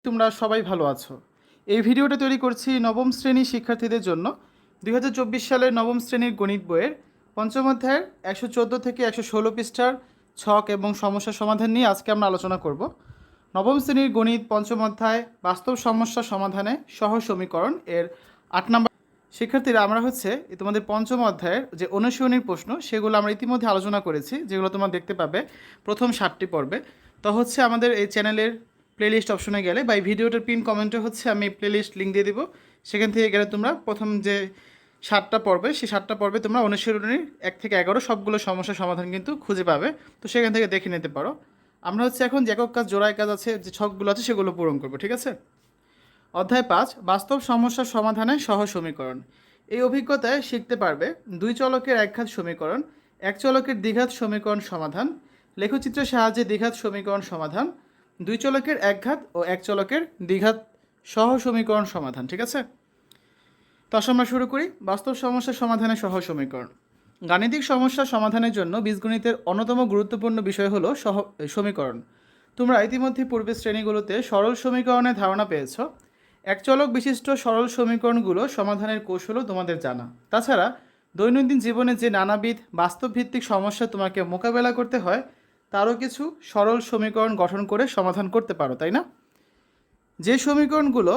তোমরা সবাই ভালো আছো। এই ভিডিওটা তৈরি করছি নবম শ্রেণীর শিক্ষার্থীদের জন্য। 2024 সালের নবম শ্রেণীর গণিত বইয়ের পঞ্চম অধ্যায়ের 114 থেকে 116 পৃষ্ঠার ছক এবং সমস্যা সমাধান নিয়ে আজকে আমরা আলোচনা করব। নবম শ্রেণীর গণিত পঞ্চম অধ্যায় বাস্তব সমস্যা সমাধানে সহ সমীকরণ এর 8 নম্বর। শিক্ষার্থীরা আমরা তোমাদের পঞ্চম অধ্যায়ের যে অনুশীলনীর প্রশ্ন সেগুলো আমরা ইতিমধ্যে আলোচনা করেছি, যেগুলো তোমরা দেখতে পাবে প্রথম 7টি পর্বে। তো আমাদের এই চ্যানেলের প্লেলিস্ট অপশনে গেলে বা এই ভিডিওটার পিন কমেন্টে আমি প্লেলিস্ট লিঙ্ক দিয়ে দিব। সেখান থেকে গেলে তোমরা প্রথম যে 7টা পর্বে সেই 7টা পর্বে তোমরা অনুশীলনীর 1 থেকে 11 সবগুলো সমস্যার সমাধান কিন্তু খুঁজে পাবে। তো সেখান থেকে দেখে নিতে পারো। আমরা এখন যে একক কাজ জোড়ায় কাজ আছে, যে ছকগুলো আছে সেগুলো পূরণ করবো, ঠিক আছে? অধ্যায় 5 বাস্তব সমস্যার সমাধানে সহ সমীকরণ। এই অভিজ্ঞতায় শিখতে পারবে দুই চলকের একঘাত সমীকরণ, এক চলকের দ্বিঘাত সমীকরণ সমাধান, লেখচিত্রের সাহায্যে দ্বিঘাত সমীকরণ সমাধান, দুই চলকের একঘাত ও এক চলকের দ্বিঘাত সহ সমীকরণ সমাধান, ঠিক আছে? তো আমরা শুরু করি। বাস্তব সমস্যা সমাধানে সহ সমীকরণ। গাণিতিক সমস্যা সমাধানের জন্য বীজগণিতের অন্যতম গুরুত্বপূর্ণ বিষয় হলো সমীকরণ। তোমরা ইতিমধ্যে পূর্বের শ্রেণীগুলোতে সরল সমীকরণের ধারণা পেয়েছ। এক চলক বিশিষ্ট সরল সমীকরণগুলো সমাধানের কৌশলও তোমাদের জানা। তাছাড়া দৈনন্দিন জীবনে যে নানাবিধ বাস্তবভিত্তিক সমস্যা তোমাকে মোকাবেলা করতে হয় তারও কিছু সরল সমীকরণ গঠন করে সমাধান করতে পারো, তাই না? যে সমীকরণগুলো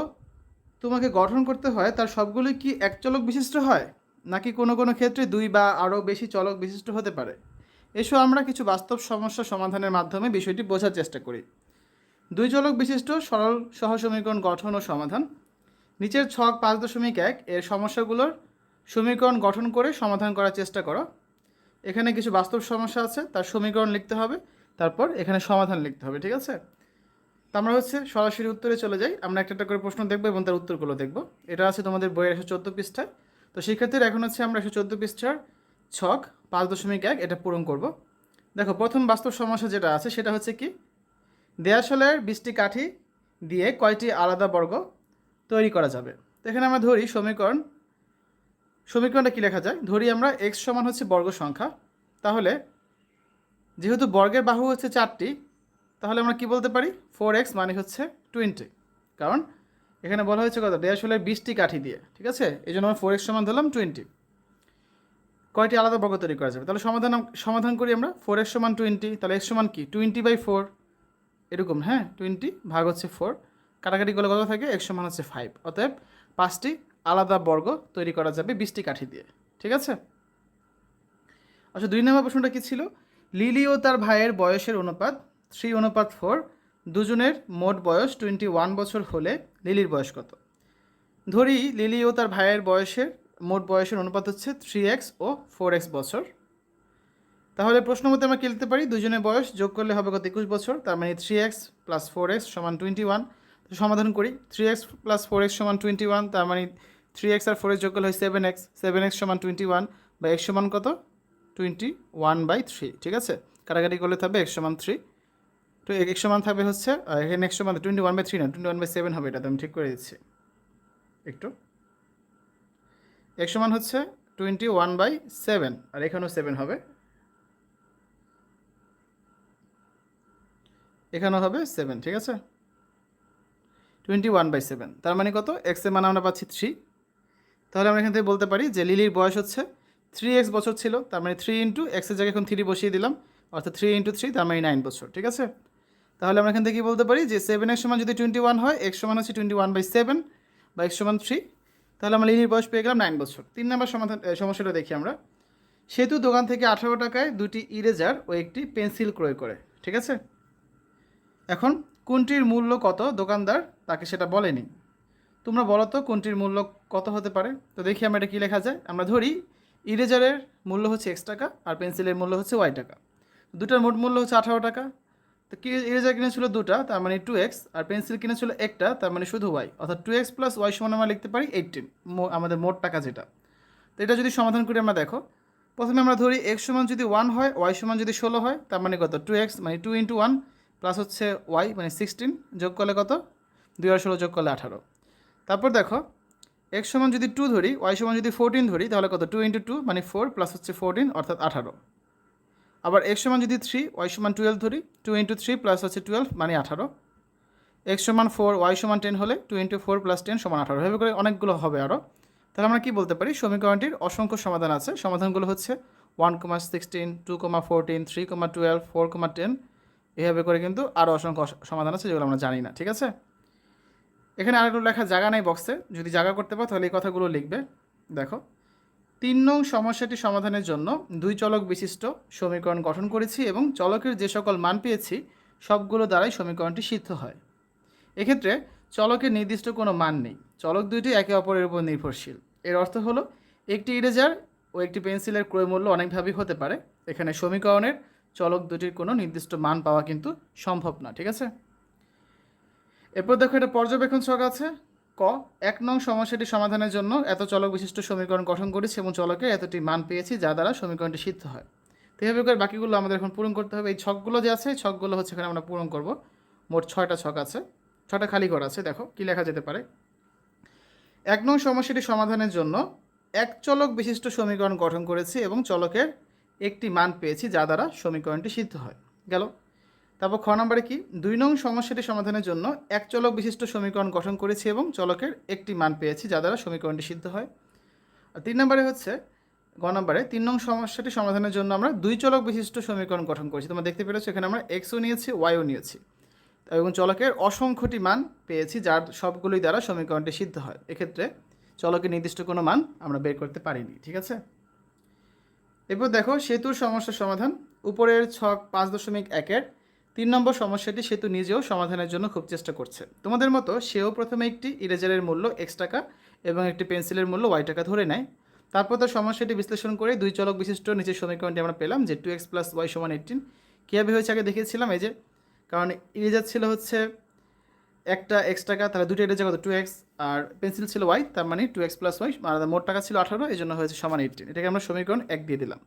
তোমাকে গঠন করতে হয় তার সবগুলোই কি এক চলক বিশিষ্ট হয়, নাকি কোনো কোনো ক্ষেত্রে দুই বা আরও বেশি চলক বিশিষ্ট হতে পারে? এসব আমরা কিছু বাস্তব সমস্যা সমাধানের মাধ্যমে বিষয়টি বোঝার চেষ্টা করি। দুই চলক বিশিষ্ট সরল সহ সমীকরণ গঠন ও সমাধান। নিচের ছক 5.1 এর সমস্যাগুলোর সমীকরণ গঠন করে সমাধান করার চেষ্টা করো। এখানে কিছু বাস্তব সমস্যা আছে, তার সমীকরণ লিখতে হবে, তারপর এখানে সমাধান লিখতে হবে, ঠিক আছে? তো আমরা সরাসরি উত্তরে চলে যাই। আমরা একটা একটা করে প্রশ্ন দেখবো এবং তার উত্তরগুলো দেখবো। এটা আছে তোমাদের বইয়ের 114 পৃষ্ঠায়। তো শিক্ষার্থীরা এখন আমরা 114 পৃষ্ঠার ছক 5.1 এটা পূরণ করব। দেখো, প্রথম বাস্তব সমস্যা যেটা আছে সেটা কি, দেয়াশালের 20টি কাঠি দিয়ে কয়টি আলাদা বর্গ তৈরি করা যাবে? তো এখানে আমরা ধরি সমীকরণটা কী লেখা যায়, ধরি আমরা এক্স সমান বর্গ সংখ্যা। তাহলে যেহেতু বর্গের বাহু 4টি, তাহলে আমরা কি বলতে পারি, 4x মানে 20, কারণ এখানে বলা হয়েছে কত, দেয়াশালের 20টি কাঠি দিয়ে, ঠিক আছে? এই জন্য আমরা 4x সমান ধরলাম 20। কয়টি আলাদা বর্গ তৈরি করা যাবে? তাহলে সমাধান করি আমরা। 4x সমান 20, তাহলে x সমান কি 20/4 এরকম, হ্যাঁ? 20 ভাগ 4, কাটাকাটি করলে কত থাকে, x সমান 5। অতএব 5টি আলাদা বর্গ তৈরি করা যাবে 20টি কাঠি দিয়ে, ঠিক আছে? আচ্ছা, 2 নম্বর প্রশ্নটা কি ছিল, লিলি ও তার ভাইয়ের বয়সের অনুপাত 3:4, দুজনের মোট বয়স 21 বছর হলে লিলির বয়স কত? ধরি লিলি ও তার ভাইয়ের মোট বয়সের অনুপাত 3x ও 4x বছর। তাহলে প্রশ্ন মতে আমরা কি লিখতে পারি, দুজনের বয়স যোগ করলে হবে কত, 21 বছর, তার মানে 3x + 4x সমান 21। তো সমাধান করি, 3x + 4x সমান 21, তার মানে 3x আর 4x যোগ করলে হয় 7x, 7x সমান 21, বা x সমান কত, 21/3, ঠিক আছে? কাটাকাটি করলে থাকবে x সমান 3। তো x সমান থাকবে এখানে x সমান 21/3 না, 21/7 হবে। এটা তো আমি ঠিক করে দিচ্ছি একটু। x সমান 21/7, আর এখানেও 7 হবে, এখানেও হবে 7, ঠিক আছে? 21/7, তার মানে কত, x এর মান আমরা পাচ্ছি 3। তাহলে আমরা এখান থেকে বলতে পারি যে লিলির বয়স 3x বছর ছিল, তার মানে 3 ইন্টু এক্সের জায়গায় এখন 3 বসিয়ে দিলাম, অর্থাৎ 3 × 3, তার মানে 9 বছর, ঠিক আছে? তাহলে আমরা এখান থেকে কী বলতে পারি যে 7x সমান যদি 21 হয়, x সমান 21/7, বা x সমান 3, তাহলে আমরা লিলির বয়স পেয়ে গেলাম 9 বছর। 3 নম্বর সমস্যাটা দেখি আমরা। সেতু দোকান থেকে 18 টাকায় 2টি ইরেজার ও একটি পেন্সিল ক্রয় করে, ঠিক আছে? এখন কোনটির মূল্য কত দোকানদার তাকে সেটা বলেনি। তোমরা বলো তো কোনটির মূল্য কত হতে পারে? তো দেখি আমরা এটা কী লেখা যায়। আমরা ধরি ইরেজারের মূল্য x টাকা আর পেন্সিলের মূল্য y টাকা। দুটার মোট মূল্য 18 টাকা। তো কি, ইরেজার কিনেছিল 2টা, তার মানে 2x, আর পেন্সিল কিনেছিল একটা, তার মানে শুধু y, অর্থাৎ 2x + y সমান আমরা লিখতে পারি 18, আমাদের মোট টাকা যেটা। তো এটা যদি সমাধান করি আমরা, দেখো প্রথমে আমরা ধরি x সমান যদি 1 হয়, y সমান যদি 16 হয়, তার মানে কত, 2x মানে 2 × 1 প্লাস y মানে 16, যোগ করলে কত, 2 আর 16 যোগ করলে 18। তারপর দেখো x সমান যদি 2 ধরি, y সমান যদি 14 ধরি, তাহলে কত, 2 × 2 মানে 4 প্লাস 14 অর্থাৎ 18। আবার x সমান যদি 3, y সমান 12 ধরি, 2 × 3 প্লাস 12 মানে 18। এক্স সমান 4, ওয়াই সমান 10 হলে 2 × 4 + 10 = 18। এভাবে করে অনেকগুলো হবে আরও। তাহলে আমরা কি বলতে পারি, সমীকরণটির অসংখ্য সমাধান আছে। সমাধানগুলো হচ্ছে 1,16, 2,14, 3,12, 4,10। এভাবে করে কিন্তু আরও অসংখ্য সমাধান আছে যেগুলো আমরা জানি না, ঠিক আছে। এখানে আরেকটু লেখার জায়গা নেই বক্সে, যদি জায়গা করতে পারো তাহলে এই কথাগুলো লিখবে। দেখো, 3 নং সমস্যাটি সমাধানের জন্য 2 চলক বিশিষ্ট সমীকরণ গঠন করেছি এবং চলকের যে সকল মান পেয়েছি সবগুলো দ্বারাই সমীকরণটি সিদ্ধ হয়। এক্ষেত্রে চলকের নির্দিষ্ট কোনো মান নেই, চলক দুইটি একে অপরের উপর নির্ভরশীল। এর অর্থ হলো একটি ইরেজার ও একটি পেন্সিলের ক্রয় মূল্য অনেকভাবেই হতে পারে। এখানে সমীকরণের চলক দুটির কোনো নির্দিষ্ট মান পাওয়া কিন্তু সম্ভব না, ঠিক আছে। এরপর দেখো, এটা পর্যবেক্ষণ ছক আছে। ক, 1 নং সমস্যাটি সমাধানের জন্য এত চলক বিশিষ্ট সমীকরণ গঠন করেছি এবং চলকে এতটি মান পেয়েছি যা দ্বারা সমীকরণটি সিদ্ধ হয়। তো এভাবে করে বাকিগুলো আমাদের এখন পূরণ করতে হবে। এই ছকগুলো যে আছে, এই ছকগুলো হচ্ছে এখানে আমরা পূরণ করব। মোট 6টা ছক আছে, 6টা খালি ঘর আছে। দেখো কি লেখা যেতে পারে। 1 নং সমস্যাটি সমাধানের জন্য এক চলক বিশিষ্ট সমীকরণ গঠন করেছি এবং চলকের একটি মান পেয়েছি যা দ্বারা সমীকরণটি সিদ্ধ হয়। গেল। তারপর খ নম্বরে কি, 2 নং সমস্যাটি সমাধানের জন্য এক চলক বিশিষ্ট সমীকরণ গঠন করেছি এবং চলকের একটি মান পেয়েছি যা দ্বারা সমীকরণটি সিদ্ধ হয়। আর 3 নম্বরে হচ্ছে গ নম্বরে 3 নং সমস্যাটি সমাধানের জন্য আমরা 2 চলক বিশিষ্ট সমীকরণ গঠন করেছি। তোমরা দেখতে পেরেছো এখানে আমরা এক্সও নিয়েছি, ওয়াইও নিয়েছি এবং চলকের অসংখ্যটি মান পেয়েছি যার সবগুলোই দ্বারা সমীকরণটি সিদ্ধ হয়। এক্ষেত্রে চলকের নির্দিষ্ট কোনো মান আমরা বের করতে পারিনি, ঠিক আছে। এরপর দেখো, সেতুর সমস্যার সমাধান। উপরের ছক 5.1-এর 3 নম্বর সমস্যাটি সেতু নিজেও সমাধানের জন্য খুব চেষ্টা করছে। তোমাদের মতো সেও প্রথমে একটি ইরেজারের মূল্য x টাকা এবং একটি পেন্সিলের মূল্য y টাকা ধরে নেয়। তারপর তার সমস্যাটি বিশ্লেষণ করে 2 চলক বিশিষ্ট নিচের সমীকরণটি আমরা পেলাম যে 2x + y = 18। কীভাবে হয়েছে আগে দেখিয়েছিলাম। এই যে, কারণ ইরেজার ছিল হচ্ছে একটা x টাকা, তাহলে দুটো ইরেজার কত 2x, আর পেন্সিল ছিল y, তার মানে 2x + y, আর মোট টাকা ছিল 18, এই জন্য হয়েছে সমান 18। এটাকে আমরা সমীকরণ 1 দিয়ে দিলাম।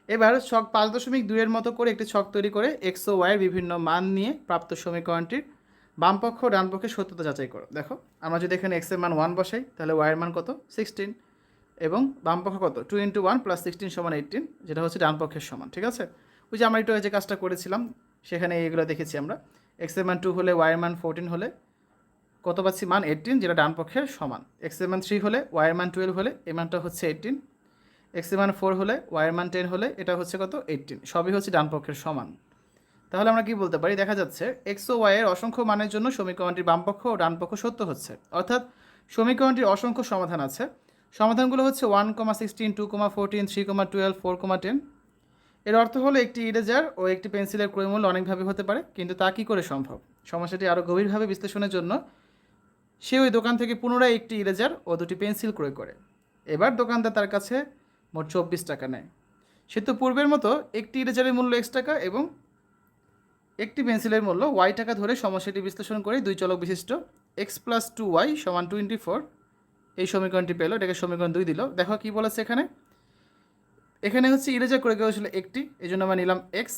এবার ছক 5.2-এর মতো করে একটি ছক তৈরি করে এক্স ও ওয়াইয়ের বিভিন্ন মান নিয়ে প্রাপ্ত সমীকরণটির বামপক্ষ ও ডানপক্ষের সত্যতা যাচাই করো। দেখো, আমরা যদি এখানে এক্সের মান 1 বসাই তাহলে ওয়াইয়ের মান কত 16 এবং বামপক্ষ কত 2 × 1 + 16 = 18, যেটা হচ্ছে ডানপক্ষের সমান, ঠিক আছে। ওই যে আমরা একটু যে কাজটা করেছিলাম সেখানে এইগুলো দেখেছি আমরা। এক্সের মান 2 হলে ওয়াইয়ের মান 14 হলে কত পাচ্ছি মান 18, যেটা ডানপক্ষের সমান। এক্সের মান 3 হলে ওয়াইয়ের মান 12 হলে এই মানটা হচ্ছে 18। এক্সের মান 4 হলে ওয়াইয়ের মান 10 হলে এটা হচ্ছে কত 18, সবই হচ্ছে ডান পক্ষের সমান। তাহলে আমরা কি বলতে পারি, দেখা যাচ্ছে এক্স ও ওয়াইয়ের অসংখ্য মানের জন্য সমীকরণটির বামপক্ষ ও ডানপক্ষ সত্য হচ্ছে। অর্থাৎ সমীকরণটির অসংখ্য সমাধান আছে। সমাধানগুলো হচ্ছে 1,16, 2,14, 3,12, 4,10। এর অর্থ হলো একটি ইরেজার ও একটি পেন্সিলের ক্রয় মূল্য অনেকভাবে হতে পারে, কিন্তু তা কী করে সম্ভব। সমস্যাটি আরও গভীরভাবে বিশ্লেষণের জন্য সে ওই দোকান থেকে পুনরায় একটি ইরেজার ও দুটি পেন্সিল ক্রয় করে। এবার দোকানদার তার কাছে মোট 24 টাকা নেয়। সে তো পূর্বের মতো একটি ইরেজারের মূল্য x টাকা এবং একটি পেন্সিলের মূল্য y টাকা ধরে সমস্যাটি বিশ্লেষণ করে 2 চলক বিশিষ্ট x + 2y = 24 এই সমীকরণটি পেল। এটাকে সমীকরণ 2 দিল। দেখো কি বলেছে এখানে। এখানে হচ্ছে ইরেজার করে গেছিল একটি, এই জন্য আমরা নিলাম x,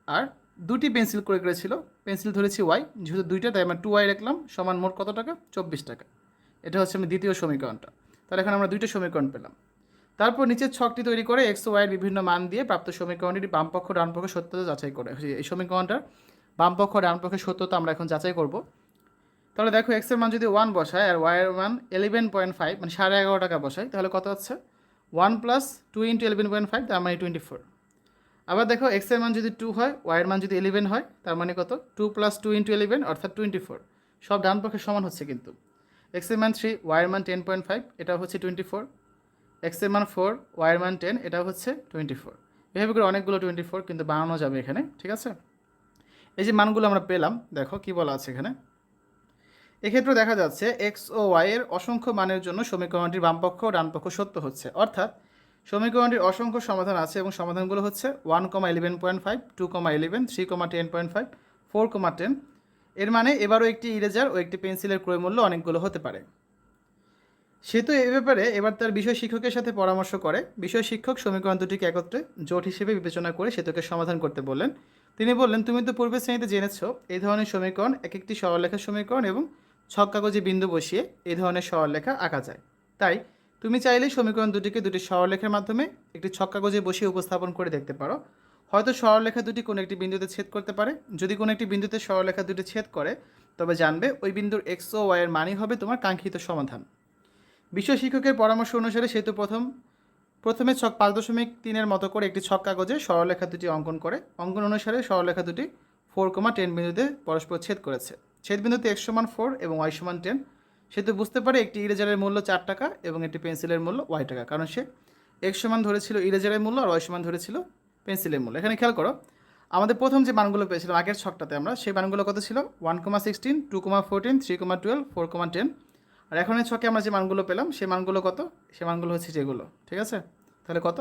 আর দুটি পেন্সিল করে গেছিল, পেন্সিল ধরেছি y, যেহেতু দুইটা তাই আমরা 2y রাখলাম সমান মোট কত টাকা 24 টাকা। এটা হচ্ছে আমি দ্বিতীয় সমীকরণটা। তাহলে এখন আমরা দুইটা সমীকরণ পেলাম। তারপর নিচের ছকটি তৈরি করে এক্স ও ওয়াইয়ের বিভিন্ন মান দিয়ে প্রাপ্ত সমীকরণটি বামপক্ষ ডানপক্ষের সত্যতা যাচাই করে। এই সমীকরণটার বামপক্ষ ডানপক্ষের সত্যতা আমরা এখন যাচাই করব। তাহলে দেখো, এক্সের মান যদি 1 বসায় আর ওয়াইয়ের মান 11.5 মানে 11.5 টাকা বসাই, তাহলে কত হচ্ছে 1 + 2 × 11.5, তার মানে 24। আবার দেখো, এক্সের মান যদি 2 হয়, ওয়াইয়ের মান যদি 11 হয়, তার মানে কত 2 + 2 × 11 অর্থাৎ 24। সব ডানপক্ষের সমান হচ্ছে কিন্তু। এক্সের মান 3, ওয়াইয়ের মান 10.5, এটা হচ্ছে 24। এক্সের মান 4, ওয়াইয়ের মান 10, এটা হচ্ছে 24। এভাবে করে অনেকগুলো 24 কিন্তু বানানো যাবে এখানে, ঠিক আছে। এই যে মানগুলো আমরা পেলাম, দেখো কি বলা আছে এখানে। এক্ষেত্রে দেখা যাচ্ছে এক্স ও ওয়াইয়ের অসংখ্য মানের জন্য সমীকরণটির বামপক্ষ ও ডানপক্ষ সত্য হচ্ছে। অর্থাৎ সমীকরণটির অসংখ্য সমাধান আছে এবং সমাধানগুলো হচ্ছে 1,11.5, 2,11, 3,10.5, 4,10। এর মানে এবারও একটি ইরেজার ও একটি পেন্সিলের ক্রয় মূল্য অনেকগুলো হতে পারে। সে তো এ ব্যাপারে এবার তার বিষয় শিক্ষকের সাথে পরামর্শ করে। বিষয় শিক্ষক সমীকরণ দুটিকে একত্রে জোট হিসেবে বিবেচনা করে সেতুকে সমাধান করতে বললেন। তিনি বললেন, তুমি তো পূর্বের শ্রেণীতে জেনেছো এই ধরনের সমীকরণ এক একটি সরলরেখার সমীকরণ এবং ছক কাগজে বিন্দু বসিয়ে এই ধরনের সরলরেখা আঁকা যায়। তাই তুমি চাইলেই সমীকরণ দুটিকে দুটি সরলরেখার মাধ্যমে একটি ছক কাগজে বসিয়ে উপস্থাপন করে দেখতে পারো। হয়তো সরলরেখা দুটি কোনো একটি বিন্দুতে ছেদ করতে পারে। যদি কোনো একটি বিন্দুতে সরলরেখা দুটি ছেদ করে তবে জানবে ওই বিন্দুর এক্স ও ওয়াই এর মানই হবে তোমার কাঙ্ক্ষিত সমাধান। বিষয় শিক্ষকের পরামর্শ অনুসারে সেতু প্রথমে ছক 5.3-এর মতো করে একটি ছক কাগজে সরলরেখা দুটি অঙ্কন করে অঙ্কন অনুসারে সরলরেখা দুটি 4,10 বিন্দুতে পরস্পর ছেদ করেছে। ছেদ বিন্দুতে x সমান 4 এবং y সমান 10। সেতু বুঝতে পারে একটি ইরেজারের মূল্য 4 টাকা এবং একটি পেন্সিলের মূল্য y টাকা, কারণ সে x সমান ধরেছিল ইরেজারের মূল্য আর y সমান ধরেছিল পেন্সিলের মূল্য। এখানে খেয়াল করো, আমাদের প্রথম যে মানগুলো পেয়েছিলাম আগের ছকটাতে আমরা, সেই মানগুলো কত ছিল? 1,16, 2,14, 3,12, 4,10। আর এখন এই ছকে আমরা যে মানগুলো পেলাম সেই মানগুলো কত? সেই মানগুলো হচ্ছে যেগুলো, ঠিক আছে? তাহলে কত?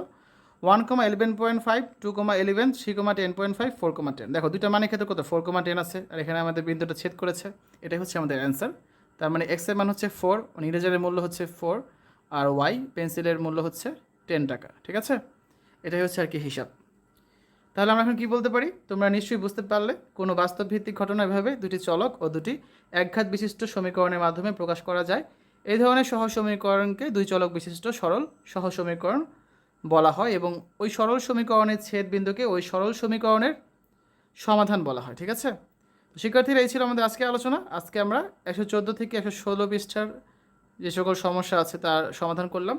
1,11.5, 2,11, 3,10.5, 4,10। দেখো দুইটা মানের ক্ষেত্রে কত? 4,10 আছে, আর এখানে আমাদের বিন্দুটা ছেদ করেছে। এটাই হচ্ছে আমাদের অ্যান্সার। তার মানে এক্স এর মান হচ্ছে 4, ইরেজারের মূল্য হচ্ছে 4, আর ওয়াই পেন্সিলের মূল্য হচ্ছে 10 টাকা, ঠিক আছে? এটাই হচ্ছে আর কি হিসাব। তাহলে আমরা এখন কী বলতে পারি? তোমরা নিশ্চয়ই বুঝতে পারলে কোনো বাস্তব ভিত্তিক ঘটনা এভাবে দুটি চলক ও দুটি একঘাত বিশিষ্ট সমীকরণের মাধ্যমে প্রকাশ করা যায়। এই ধরনের সহ সমীকরণকে দুই চলক বিশিষ্ট সরল সহ সমীকরণ বলা হয় এবং ওই সরল সমীকরণের ছেদ বিন্দুকে ওই সরল সমীকরণের সমাধান বলা হয়, ঠিক আছে? শিক্ষার্থীরা, এই ছিল আমাদের আজকে আলোচনা। আজকে আমরা 114 থেকে 116 পৃষ্ঠার যে সকল সমস্যা আছে তার সমাধান করলাম।